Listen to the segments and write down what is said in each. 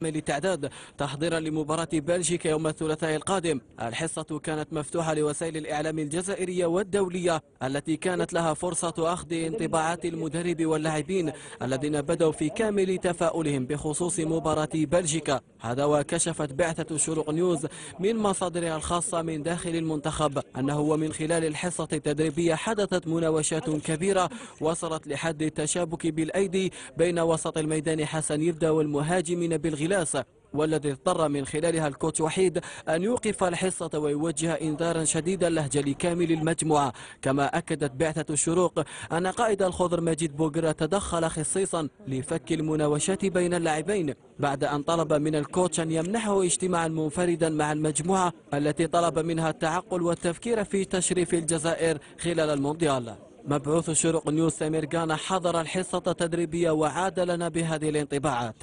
التعداد تحضيرا لمباراة بلجيكا يوم الثلاثاء القادم. الحصة كانت مفتوحة لوسائل الإعلام الجزائرية والدولية التي كانت لها فرصة أخذ انطباعات المدرب واللاعبين الذين بدأوا في كامل تفاؤلهم بخصوص مباراة بلجيكا. هذا وكشفت بعثة شروق نيوز من مصادرها الخاصة من داخل المنتخب أنه ومن خلال الحصة التدريبية حدثت مناوشات كبيرة وصلت لحد التشابك بالأيدي بين وسط الميدان حسن يبدا والمهاجمين بالغلاس، والذي اضطر من خلالها الكوتش وحيد أن يوقف الحصة ويوجه إنذارا شديد اللهجة لكامل المجموعة. كما أكدت بعثة الشروق أن قائد الخضر مجيد بوغرا تدخل خصيصا لفك المناوشات بين اللاعبين بعد أن طلب من الكوتش أن يمنحه اجتماعا منفردا مع المجموعة التي طلب منها التعقل والتفكير في تشريف الجزائر خلال المونديال. مبعوث شروق نيوز سمير غانا حضر الحصة التدريبية وعاد لنا بهذه الانطباعات.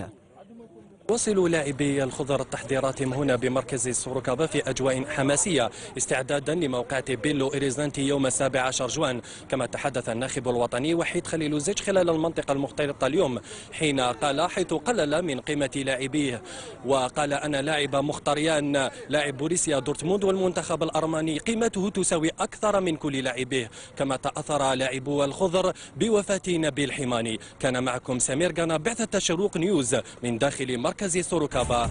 وصلوا لاعبي الخضر تحضيراتهم هنا بمركز سوركابا في أجواء حماسية استعدادا لموقعة بيلو إريزانتي يوم 17 جوان. كما تحدث الناخب الوطني وحيد خليل زيج خلال المنطقة المختلطة اليوم حين قال حيث قلل من قيمة لاعبيه وقال أن لاعب مختاريان لاعب بوريسيا دورتموند والمنتخب الأرمني قيمته تساوي أكثر من كل لاعبيه. كما تأثر لاعبو الخضر بوفاة نبيل حماني. كان معكم سمير غانا بعثة شروق نيوز من داخل مركز سوركابا.